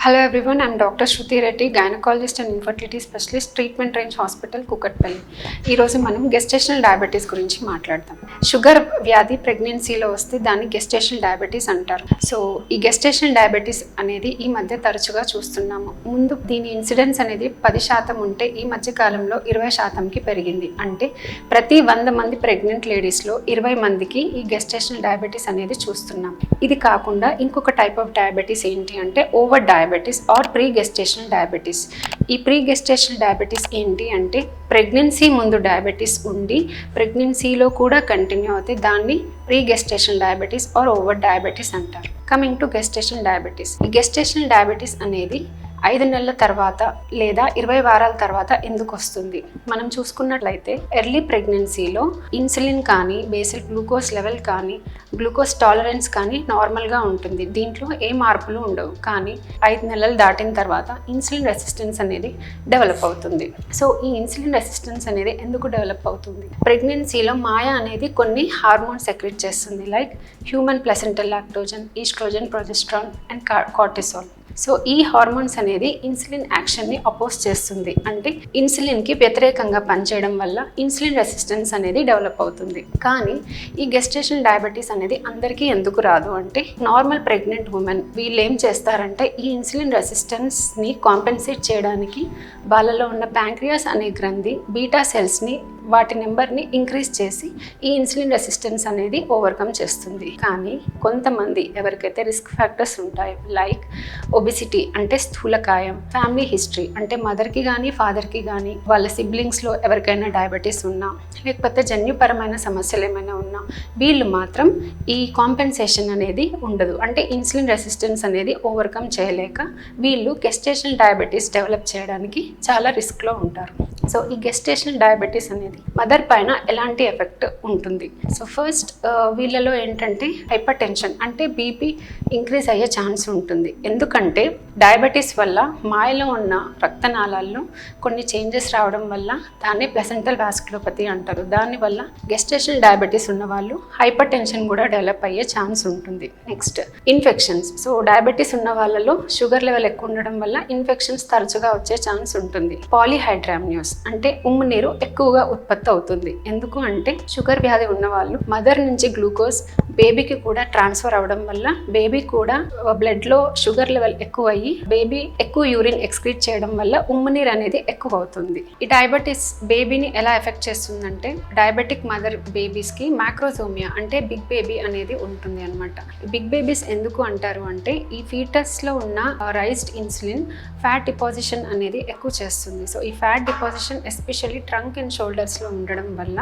Hello everyone, I'm Dr. Shruti Reddy, gynecologist and infertility specialist, Treatment Range Hospital, Kukatpalli. ఈ రోజు మనం gestational diabetes గురించి మాట్లాడతాం. Sugar వ్యాధి ప్రెగ్నెన్సీలో వస్తే దాన్ని గెస్టేషనల్ డయాబెటీస్ అంటారు. సో ఈ గెస్టేషనల్ డయాబెటీస్ అనేది ఈ మధ్య తరచుగా చూస్తున్నాము. ముందు దీని ఇన్సిడెన్స్ అనేది 10% ఉంటే ఈ మధ్య కాలంలో 20%కి పెరిగింది. అంటే ప్రతి 100 మంది ప్రెగ్నెంట్ లేడీస్లో 20 మందికి ఈ గెస్టేషనల్ డయాబెటీస్ అనేది చూస్తున్నాం. ఇది కాకుండా ఇంకొక టైప్ ఆఫ్ డయాబెటీస్ ఏంటి అంటే over diabetes or pre gestational diabetes. ఈ ప్రీ గెస్టేషనల్ డయాబెటీస్ ఏంటి అంటే ప్రెగ్నెన్సీ ముందు డయాబెటీస్ ఉండి ప్రెగ్నెన్సీలో కూడా కంటిన్యూ అవుతే దాన్ని pre gestational diabetes or overt diabetes అంటారు. Coming to gestational diabetes. ఈ గెస్టేషనల్ డయాబెటీస్ అనేది 5 నెలల తర్వాత లేదా 20 వారాల తర్వాత ఎందుకు వస్తుంది? మనం చూసుకున్నట్లయితే ఎర్లీ ప్రెగ్నెన్సీలో ఇన్సులిన్ కానీ బేసిక్ గ్లూకోజ్ లెవెల్ కానీ గ్లూకోజ్ టాలరెన్స్ కానీ నార్మల్గా ఉంటుంది. దీంట్లో ఏ మార్పులు ఉండవు. కానీ 5 నెలలు దాటిన తర్వాత ఇన్సులిన్ రెసిస్టెన్స్ అనేది డెవలప్ అవుతుంది. సో ఈ ఇన్సులిన్ రెసిస్టెన్స్ అనేది ఎందుకు డెవలప్ అవుతుంది? ప్రెగ్నెన్సీలో మాయా అనేది కొన్ని హార్మోన్స్ సెక్రెట్ చేస్తుంది. Like human placental lactogen, oestrogen, progesterone and cortisol. So ఈ హార్మోన్స్ అనేది ఇన్సులిన్ యాక్షన్ని అపోజ్ చేస్తుంది. అంటే ఇన్సులిన్కి వ్యతిరేకంగా పనిచేయడం వల్ల ఇన్సులిన్ రెసిస్టెన్స్ అనేది డెవలప్ అవుతుంది. కానీ ఈ గెస్టేషనల్ డయాబెటీస్ అనేది అందరికీ ఎందుకు రాదు అంటే నార్మల్ ప్రెగ్నెంట్ ఉమెన్ వీళ్ళు ఏం చేస్తారంటే ఈ ఇన్సులిన్ రెసిస్టెన్స్ని కాంపెన్సేట్ చేయడానికి వాళ్ళలో ఉన్న ప్యాంక్రియాస్ అనే గ్రంథి బీటా సెల్స్ని వాటి నెంబర్ని ఇంక్రీజ్ చేసి ఈ ఇన్సులిన్ రెసిస్టెన్స్ అనేది ఓవర్కమ్ చేస్తుంది. కానీ కొంతమంది ఎవరికైతే రిస్క్ ఫ్యాక్టర్స్ ఉంటాయో లైక్ ఒబిసిటీ అంటే స్థూలకాయం, ఫ్యామిలీ హిస్టరీ అంటే మదర్కి కానీ ఫాదర్కి కానీ వాళ్ళ సిబ్లింగ్స్లో ఎవరికైనా డయాబెటీస్ ఉన్నా లేకపోతే జన్యుపరమైన సమస్యలు ఏమైనా ఉన్నా వీళ్ళు మాత్రం ఈ కాంపెన్సేషన్ అనేది ఉండదు. అంటే ఇన్సులిన్ రెసిస్టెన్స్ అనేది ఓవర్కమ్ చేయలేక వీళ్ళు గెస్టేషనల్ డయాబెటీస్ డెవలప్ చేయడానికి చాలా రిస్క్లో ఉంటారు. సో ఈ గెస్టేషనల్ డయాబెటీస్ అనేది మదర్ పైన ఎలాంటి ఎఫెక్ట్ ఉంటుంది? సో ఫస్ట్ వీళ్ళలో ఏంటంటే హైపర్ టెన్షన్ అంటే బీపీ ఇంక్రీజ్ అయ్యే ఛాన్స్ ఉంటుంది. ఎందుకంటే డయాబెటీస్ వల్ల మాయలో ఉన్న రక్తనాళాల్లో కొన్ని చేంజెస్ రావడం వల్ల దాన్ని ప్లసెంటల్ వాస్కులోపతి అంటారు. దానివల్ల గెస్టేషనల్ డయాబెటీస్ ఉన్న వాళ్ళు హైపర్ టెన్షన్ కూడా డెవలప్ అయ్యే ఛాన్స్ ఉంటుంది. Next infections. సో డయాబెటీస్ ఉన్న వాళ్ళలో షుగర్ లెవెల్ ఎక్కువ ఉండడం వల్ల ఇన్ఫెక్షన్స్ తరచుగా వచ్చే ఛాన్స్ ఉంటుంది. పాలీహైడ్రామ్నియోస్ అంటే ఉమ్ము నీరు ఎక్కువగా ఉత్పత్తి అవుతుంది. ఎందుకు అంటే షుగర్ వ్యాధి ఉన్న వాళ్ళు మదర్ నుంచి గ్లూకోజ్ బేబీకి కూడా ట్రాన్స్ఫర్ అవ్వడం వల్ల బేబీ కూడా బ్లడ్లో షుగర్ లెవెల్ ఎక్కువ అయ్యి బేబీ ఎక్కువ యూరిన్ ఎక్స్క్రీట్ చేయడం వల్ల ఉమ్ము నీరు అనేది ఎక్కువ అవుతుంది. ఈ డయాబెటీస్ బేబీని ఎలా ఎఫెక్ట్ చేస్తుందంటే డయాబెటిక్ మదర్ బేబీస్కి మ్యాక్రోజోమియా అంటే బిగ్ బేబీ అనేది ఉంటుంది అనమాట. బిగ్ బేబీస్ ఎందుకు అంటారు అంటే ఈ ఫీటస్లో ఉన్న రైజ్డ్ ఇన్సులిన్ ఫ్యాట్ డిపాజిషన్ అనేది ఎక్కువ చేస్తుంది. సో ఈ fat deposition especially trunk and షోల్డర్స్లో ఉండడం వల్ల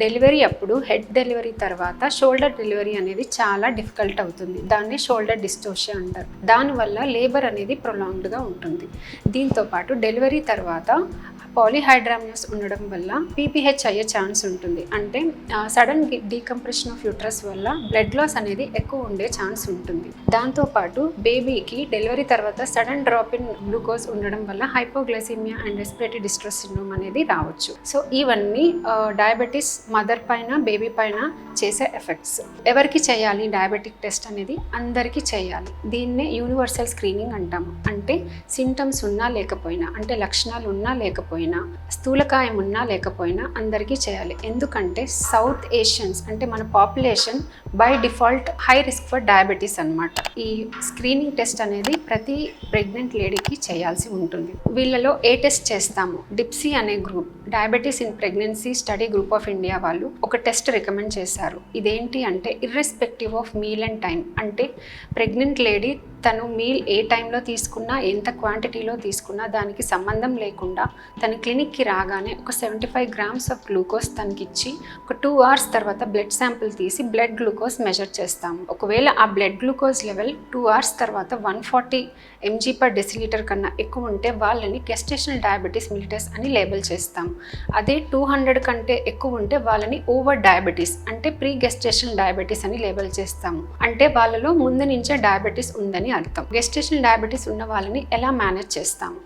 డెలివరీ అప్పుడు హెడ్ డెలివరీ తర్వాత షోల్డర్ డెలివరీ అనేది చాలా డిఫికల్ట్ అవుతుంది. దాన్ని షోల్డర్ డిస్టోషియా అంటారు. దానివల్ల లేబర్ అనేది ప్రొలాంగ్డ్గా ఉంటుంది. దీంతోపాటు డెలివరీ తర్వాత పాలీహైడ్రామ్నియోస్ ఉండడం వల్ల పీపీహెచ్ అయ్యే ఛాన్స్ ఉంటుంది. అంటే సడన్ డీకంప్రెషన్ ఆఫ్ యూట్రస్ వల్ల బ్లడ్ లాస్ అనేది ఎక్కువ ఉండే ఛాన్స్ ఉంటుంది. దాంతోపాటు బేబీకి డెలివరీ తర్వాత సడన్ డ్రాప్ ఇన్ గ్లూకోజ్ ఉండడం వల్ల hypoglycaemia and respiratory distress syndrome అనేది రావచ్చు. సో ఇవన్నీ డయాబెటీస్ మదర్ పైన బేబీ పైన చేసే ఎఫెక్ట్స్. ఎవరికి చేయాలి డయాబెటిక్ టెస్ట్ అనేది? అందరికీ చేయాలి. దీన్నే యూనివర్సల్ స్క్రీనింగ్ అంటాము. అంటే సింటమ్స్ ఉన్నా లేకపోయినా అంటే లక్షణాలు ఉన్నా లేకపోయినా స్థూలకాయం ఉన్నా లేకపోయినా అందరికీ చేయాలి. ఎందుకంటే సౌత్ ఏషియన్స్ అంటే మన population by default high risk for diabetes అన్నమాట. ఈ స్క్రీనింగ్ టెస్ట్ అనేది ప్రతి ప్రెగ్నెంట్ లేడీకి చేయాల్సి ఉంటుంది. వీళ్ళలో ఏ టెస్ట్ చేస్తాము? డిప్సీ అనే group diabetes in pregnancy study group of India వాళ్ళు ఒక టెస్ట్ రికమెండ్ చేశారు. ఇదేంటి అంటే irrespective of meal and time అంటే ప్రెగ్నెంట్ లేడీ తను మీల్ ఏ టైంలో తీసుకున్నా ఎంత క్వాంటిటీలో తీసుకున్నా దానికి సంబంధం లేకుండా తన క్లినిక్కి రాగానే ఒక 75 grams ఆఫ్ గ్లూకోజ్ తనకిచ్చి ఒక 2 hours తర్వాత బ్లడ్ శాంపిల్ తీసి బ్లడ్ గ్లూకోజ్ మెజర్ చేస్తాము. ఒకవేళ ఆ బ్లడ్ గ్లూకోజ్ లెవెల్ 2 hours తర్వాత 140 mg/dL కన్నా ఎక్కువ ఉంటే వాళ్ళని గెస్టేషనల్ డయాబెటీస్ మిలిటస్ అని లేబుల్ చేస్తాం. అదే 200 కంటే ఎక్కువ ఉంటే వాళ్ళని ఓవర్ డయాబెటీస్ అంటే ప్రీ గెస్టేషనల్ డయాబెటీస్ అని లేబుల్ చేస్తాము. అంటే వాళ్ళలో ముందు నుంచే డయాబెటీస్ ఉందని అర్థం. గెస్టేషనల్ డయాబెటీస్ ఉన్న వాళ్ళని ఎలా మేనేజ్ చేస్తాము?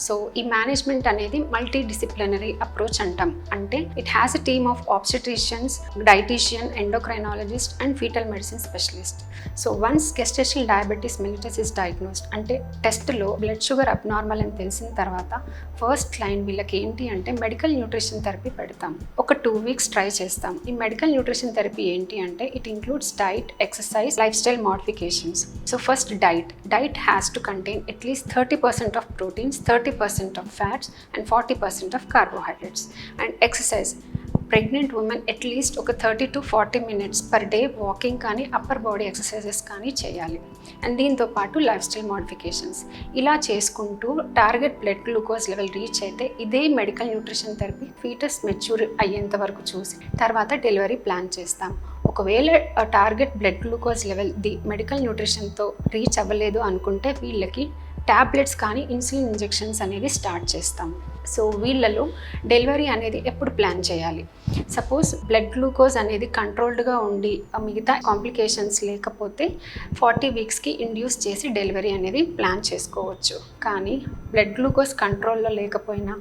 సో ఈ మేనేజ్మెంట్ అనేది మల్టీ డిసిప్లినరీ అప్రోచ్ అంటాం. అంటే it has a team of obstetricians, dietician, endocrinologist and foetal medicine specialist. So once gestational diabetes mellitus is diagnosed, అంటే టెస్ట్లో బ్లడ్ షుగర్ అబ్నార్మల్ అని తెలిసిన తర్వాత ఫస్ట్ లైన్ వీళ్ళకి ఏంటి అంటే మెడికల్ న్యూట్రిషన్ థెరపీ పెడతాం. ఒక 2 weeks ట్రై చేస్తాం. ఈ మెడికల్ న్యూట్రిషన్ థెరపీ ఏంటి అంటే it includes diet, exercise, life style modifications. So first diet has to contain at least 30% of proteins, 30% of fats and 40% of carbohydrates. And exercise, pregnant women at least ఒక 30 to 40 minutes per day walking కానీ upper body exercises కానీ చేయాలి. And దీంతో పాటు life style modifications. ఇలా చేసుకుంటూ target blood glucose level reach అయితే ఇదే medical nutrition therapy foetus mature అయ్యేంత వరకు చూసి తర్వాత డెలివరీ ప్లాన్ చేస్తాం. ఒకవేళ target blood glucose level medical న్యూట్రిషన్తో రీచ్ అవ్వలేదు అనుకుంటే వీళ్ళకి ట్యాబ్లెట్స్ కానీ ఇన్సులిన్ ఇంజెక్షన్స్ అనేది స్టార్ట్ చేస్తాం. సో వీళ్ళలో డెలివరీ అనేది ఎప్పుడు ప్లాన్ చేయాలి? సపోజ్ బ్లడ్ గ్లూకోజ్ అనేది కంట్రోల్డ్గా ఉండి మిగతా కాంప్లికేషన్స్ లేకపోతే 40 weeksకి ఇండ్యూస్ చేసి డెలివరీ అనేది ప్లాన్ చేసుకోవచ్చు. కానీ బ్లడ్ గ్లూకోజ్ కంట్రోల్లో లేకపోయినా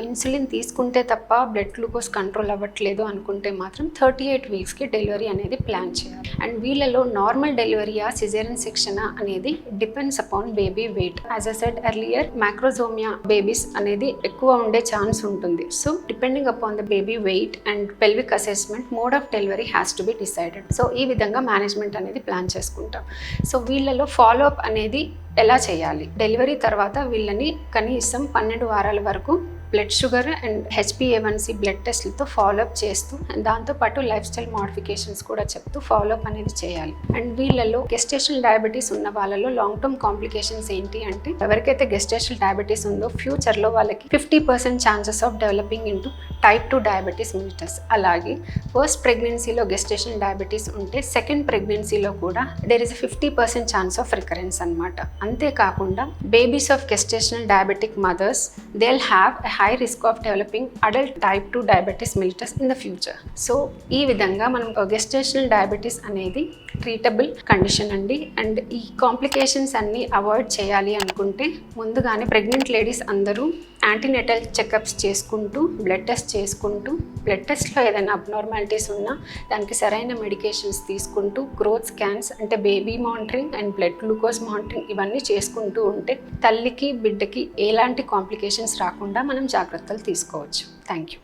ఇన్సులిన్ తీసుకుంటే తప్ప బ్లడ్ గ్లూకోజ్ కంట్రోల్ అవ్వట్లేదు అనుకుంటే మాత్రం 38 weeksకి డెలివరీ అనేది ప్లాన్ చేయాలి. అండ్ వీళ్ళలో నార్మల్ డెలివరీయా, సిజేరియన్ సెక్షనా అనేది depends upon baby weight. As I said earlier, macrosomia babies అనేది ఎక్కువ ఉండే ఛాన్స్ ఉంటుంది. So depending upon the baby weight and pelvic assessment, mode of delivery has to be decided. So ఈ విధంగా మేనేజ్మెంట్ అనేది ప్లాన్ చేసుకుంటాం. సో వీళ్ళలో follow up అనేది ఎలా చేయాలి? డెలివరీ తర్వాత వీళ్ళని కనీసం 12 వారాల వరకు blood sugar and HbA1c blood టెస్ట్లతో ఫాలోఅప్ చేస్తూ, దాంతోపాటు లైఫ్ స్టైల్ మోడిఫికేషన్స్ కూడా చెప్తూ ఫాలోఅప్ అనేది చేయాలి. అండ్ వీళ్ళలో గెస్టేషనల్ డయాబెటీస్ ఉన్న వాళ్ళలో లాంగ్ టర్మ్ కాంప్లికేషన్స్ ఏంటి అంటే ఎవరికైతే గెస్టేషనల్ డయాబెటీస్ ఉందో ఫ్యూచర్లో వాళ్ళకి 50% chances of developing into type 2 diabetes mellitus. అలాగే ఫస్ట్ ప్రెగ్నెన్సీలో గెస్టేషనల్ డయాబెటీస్ ఉంటే సెకండ్ ప్రెగ్నెన్సీలో కూడా there is 50% chance of recurrence అనమాట. అంతేకాకుండా babies of gestational diabetic mothers they'll have a high risk of developing adult type 2 diabetes mellitus in the future. So ఈ విధంగా మనం గెస్టేషనల్ డయాబెటీస్ అనేది ట్రీటబుల్ కండిషన్ అండి. అండ్ ఈ కాంప్లికేషన్స్ అన్నీ avoid చేయాలి అనుకుంటే ముందుగానే ప్రెగ్నెంట్ లేడీస్ అందరూ యాంటీనేటల్ చెకప్స్ చేసుకుంటూ, బ్లడ్ టెస్ట్ చేసుకుంటూ, బ్లడ్ టెస్ట్లో ఏదైనా అబ్నార్మాలిటీస్ ఉన్నా దానికి సరైన మెడికేషన్స్ తీసుకుంటూ, గ్రోత్ స్కాన్స్ అంటే baby monitoring and blood glucose monitoring ఇవన్నీ చేసుకుంటూ ఉంటే తల్లికి బిడ్డకి ఎలాంటి కాంప్లికేషన్స్ రాకుండా మనం జాగ్రత్తలు తీసుకోవచ్చు. Thank you.